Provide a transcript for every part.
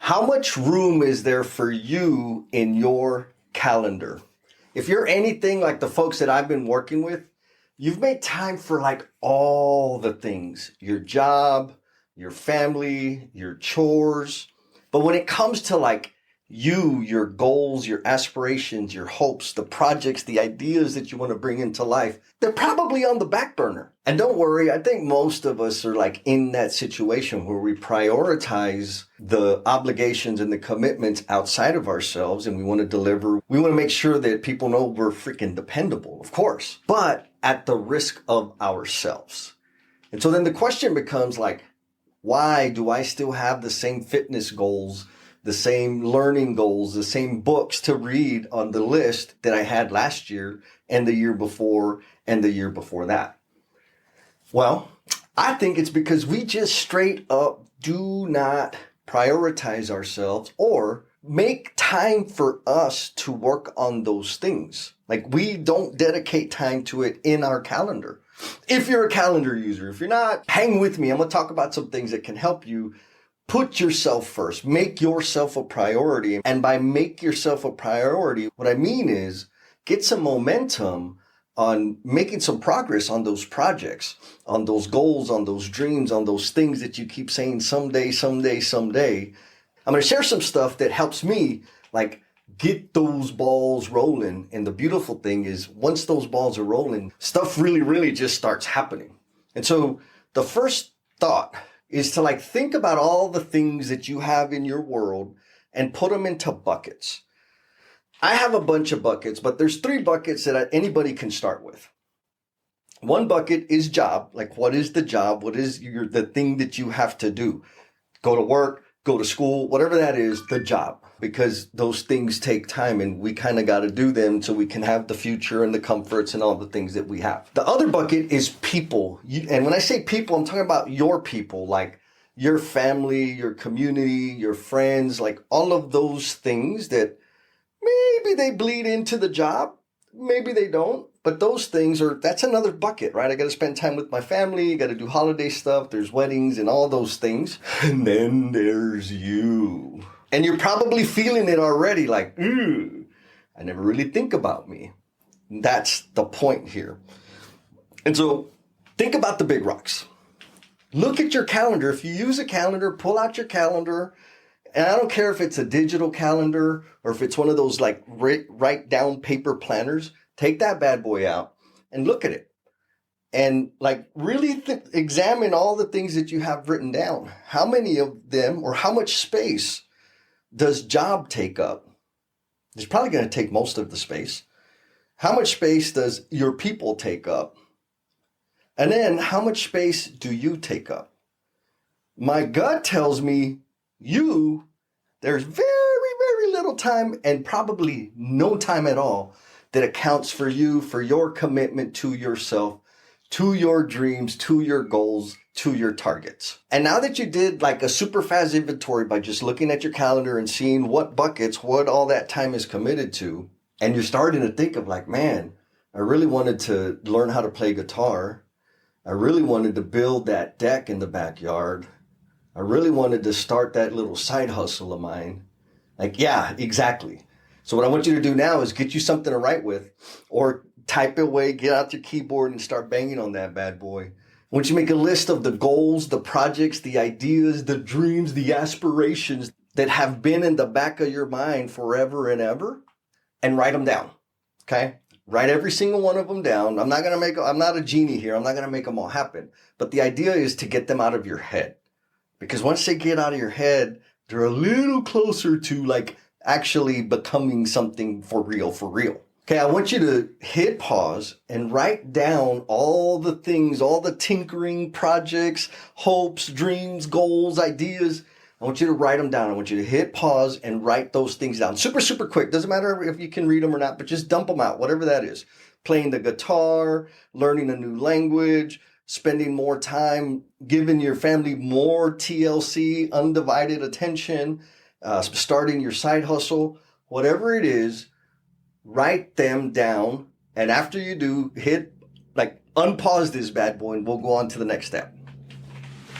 How much room is there for you in your calendar? If you're anything like the folks that I've been working with, you've made time for like all the things, your job, your family, your chores. But when it comes to like you, your goals, your aspirations, your hopes, the projects, the ideas that you want to bring into life, they're probably on the back burner. And don't worry, I think most of us are like in that situation where we prioritize the obligations and the commitments outside of ourselves, and we want to deliver. We want to make sure that people know we're freaking dependable, of course, but at the risk of ourselves. And so then the question becomes like, why do I still have the same fitness goals, the same learning goals, the same books to read on the list that I had last year and the year before and the year before that? Well, I think it's because we just straight up do not prioritize ourselves or make time for us to work on those things. Like we don't dedicate time to it in our calendar. If you're a calendar user, if you're not, hang with me. I'm going to talk about some things that can help you put yourself first, make yourself a priority. And by make yourself a priority, what I mean is get some momentum on making some progress on those projects, on those goals, on those dreams, on those things that you keep saying someday, someday, someday. I'm going to share some stuff that helps me like get those balls rolling. And the beautiful thing is once those balls are rolling, stuff really, really just starts happening. And so the first thought is to like think about all the things that you have in your world and put them into buckets. I have a bunch of buckets, but there's 3 buckets that anybody can start with. One bucket is job. Like what is the job? What is the thing that you have to do? Go to work, go to school, whatever that is, the job. Because those things take time and we kind of got to do them so we can have the future and the comforts and all the things that we have. The other bucket is people. And when I say people, I'm talking about your people, like your family, your community, your friends, like all of those things that maybe they bleed into the job, maybe they don't. But those things that's another bucket, right? I got to spend time with my family, got to do holiday stuff, there's weddings and all those things. And then there's you. And you're probably feeling it already, like, I never really think about me. That's the point here. And so think about the big rocks. Look at your calendar. If you use a calendar, pull out your calendar. And I don't care if it's a digital calendar or if it's one of those like write down paper planners. Take that bad boy out and look at it. And like really examine all the things that you have written down. How many of them or how much space does job take up? It's probably going to take most of the space. How much space does your people take up? And then how much space do you take up? My gut tells me there's very, very little time and probably no time at all that accounts for you, for your commitment to yourself, to your dreams, to your goals, to your targets. And now that you did like a super fast inventory by just looking at your calendar and seeing what buckets, what all that time is committed to, and you're starting to think of like, man, I really wanted to learn how to play guitar. I really wanted to build that deck in the backyard. I really wanted to start that little side hustle of mine. Like, yeah, exactly. So what I want you to do now is get you something to write with or type it away, get out your keyboard and start banging on that bad boy. I want you to make a list of the goals, the projects, the ideas, the dreams, the aspirations that have been in the back of your mind forever and ever, and write them down, okay? Write every single one of them down. I'm not a genie here. I'm not going to make them all happen. But the idea is to get them out of your head. Because once they get out of your head, they're a little closer to like actually becoming something for real, for real. Okay, I want you to hit pause and write down all the things, all the tinkering projects, hopes, dreams, goals, ideas. I want you to write them down. I want you to hit pause and write those things down. Super, super quick. Doesn't matter if you can read them or not, but just dump them out, whatever that is. Playing the guitar, learning a new language, spending more time, giving your family more TLC, undivided attention, starting your side hustle, whatever it is, write them down. And after you do, unpause this bad boy and we'll go on to the next step.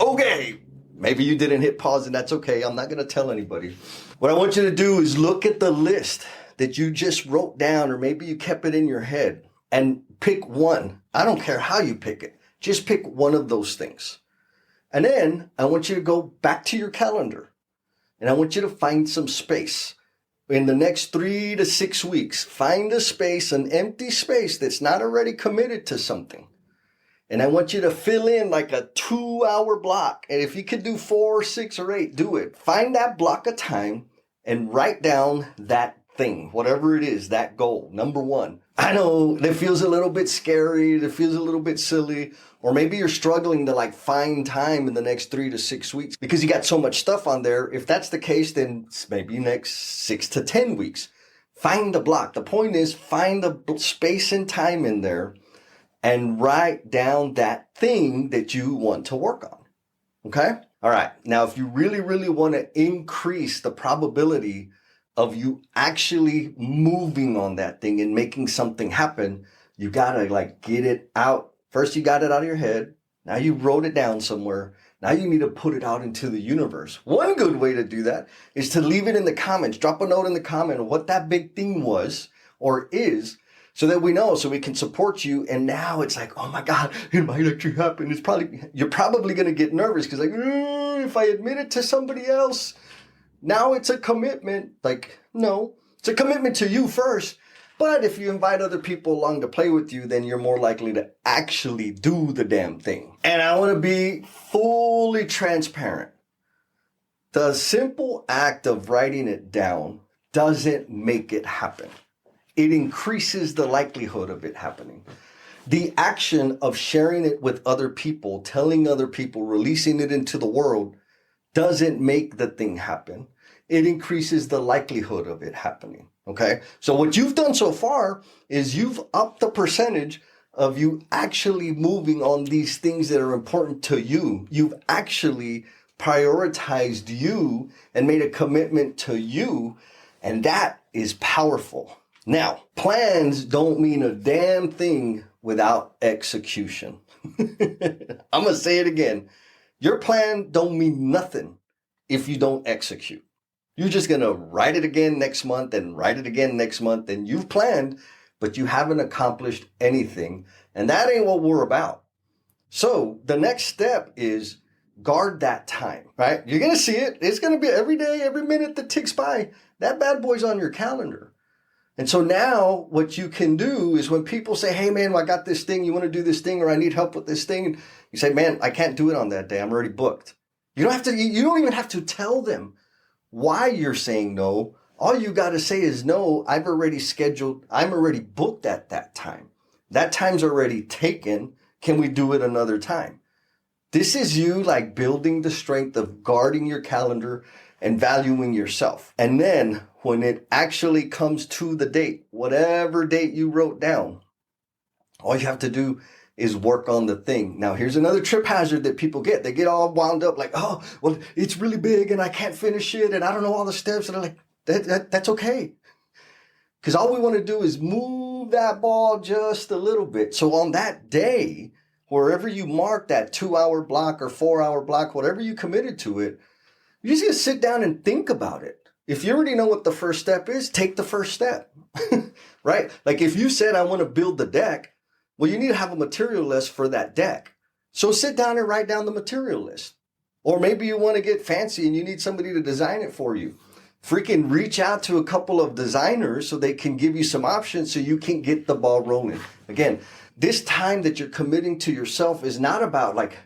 Okay, Maybe you didn't hit pause, and that's okay. I'm not going to tell anybody. What I want you to do is look at the list that you just wrote down, or maybe you kept it in your head, and pick one. I don't care how you pick it. Just pick one of those things. And then I want you to go back to your calendar, and I want you to find some space. In the next 3 to 6 weeks, find a space, an empty space that's not already committed to something. And I want you to fill in like a 2-hour block. And if you could do 4, 6, or 8, do it. Find that block of time and write down that thing, whatever it is, that goal, number one. I know that feels a little bit scary, that feels a little bit silly, or maybe you're struggling to like find time in the next 3 to 6 weeks because you got so much stuff on there. If that's the case, then maybe next 6 to 10 weeks. Find the block. The point is, find the space and time in there and write down that thing that you want to work on. Okay? All right. Now, if you really, really want to increase the probability of you actually moving on that thing and making something happen, you got to like get it out. First, you got it out of your head. Now you wrote it down somewhere. Now you need to put it out into the universe. One good way to do that is to leave it in the comments. Drop a note in the comment of what that big thing was or is, so that we know, so we can support you. And now it's like, oh my God, it might actually happen. You're probably going to get nervous because like, if I admit it to somebody else, now it's a commitment. Like, no, it's a commitment to you first. But if you invite other people along to play with you, then you're more likely to actually do the damn thing. And I want to be fully transparent. The simple act of writing it down doesn't make it happen. It increases the likelihood of it happening. The action of sharing it with other people, telling other people, releasing it into the world doesn't make the thing happen. It increases the likelihood of it happening. Okay? So what you've done so far is you've upped the percentage of you actually moving on these things that are important to you. You've actually prioritized you and made a commitment to you. And that is powerful. Now, plans don't mean a damn thing without execution. I'm going to say it again. Your plan don't mean nothing if you don't execute. You're just going to write it again next month and write it again next month. And you've planned, but you haven't accomplished anything. And that ain't what we're about. So the next step is guard that time, right? You're going to see it. It's going to be every day, every minute that ticks by. That bad boy's on your calendar. And so now what you can do is when people say, hey, man, well, I got this thing. You want to do this thing, or I need help with this thing. You say, man, I can't do it on that day. I'm already booked. You don't even have to tell them why you're saying no. All you got to say is, no, I'm already booked at that time. That time's already taken. Can we do it another time? This is you like building the strength of guarding your calendar and valuing yourself. And then when it actually comes to the date, whatever date you wrote down, all you have to do is work on the thing. Now, here's another trip hazard that people get. They get all wound up like, oh, well, it's really big and I can't finish it and I don't know all the steps. And I'm like, that's okay. Because all we want to do is move that ball just a little bit. So on that day, wherever you mark that 2-hour block or 4-hour block, whatever you committed to it, you're just going to sit down and think about it. If you already know what the first step is, take the first step, right? Like if you said, I want to build the deck, well, you need to have a material list for that deck. So sit down and write down the material list. Or maybe you want to get fancy and you need somebody to design it for you. Freaking reach out to a couple of designers so they can give you some options so you can get the ball rolling. Again, this time that you're committing to yourself is not about like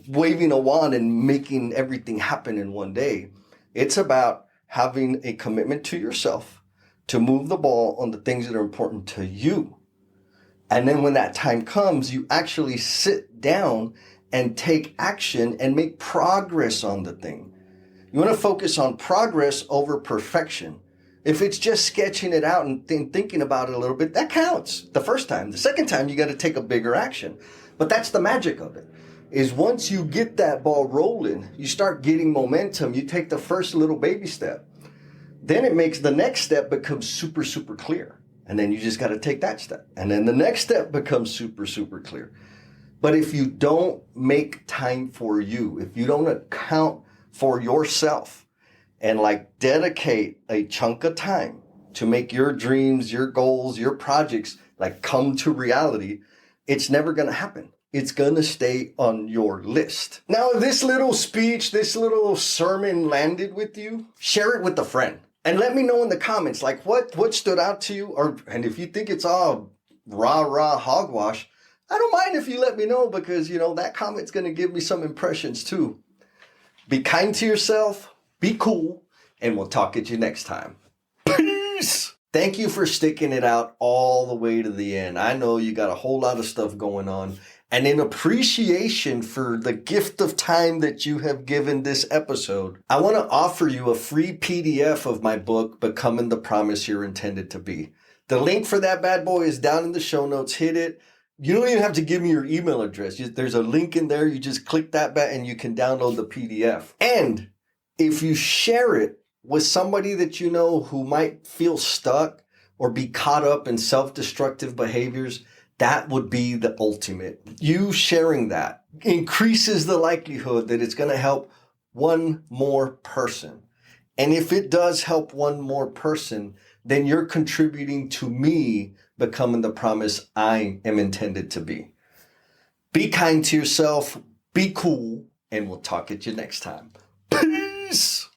waving a wand and making everything happen in one day. It's about having a commitment to yourself to move the ball on the things that are important to you. And then when that time comes, you actually sit down and take action and make progress on the thing. You want to focus on progress over perfection. If it's just sketching it out and thinking about it a little bit, that counts the first time. The second time, you got to take a bigger action. But that's the magic of it, is once you get that ball rolling, you start getting momentum, you take the first little baby step. Then it makes the next step becomes super, super clear. And then you just got to take that step. And then the next step becomes super, super clear. But if you don't make time for you, if you don't account for yourself and like dedicate a chunk of time to make your dreams, your goals, your projects like come to reality, it's never going to happen. It's going to stay on your list. Now, if this little speech, this little sermon landed with you, share it with a friend. And let me know in the comments, like what stood out to you, and if you think it's all rah hogwash, I don't mind if you let me know, because that comment's going to give me some impressions too. Be kind to yourself, be cool, and we'll talk at you next time. Peace. Thank you for sticking it out all the way to the end. I know you got a whole lot of stuff going on. And in appreciation for the gift of time that you have given this episode, I want to offer you a free PDF of my book, Becoming the Promise You're Intended to Be. The link for that bad boy is down in the show notes. Hit it. You don't even have to give me your email address. There's a link in there. You just click that button and you can download the PDF. And if you share it with somebody that you know who might feel stuck or be caught up in self-destructive behaviors, that would be the ultimate. You sharing that increases the likelihood that it's going to help one more person. And if it does help one more person, then you're contributing to me becoming the promise I am intended to be. Be kind to yourself, be cool, and we'll talk at you next time. Peace.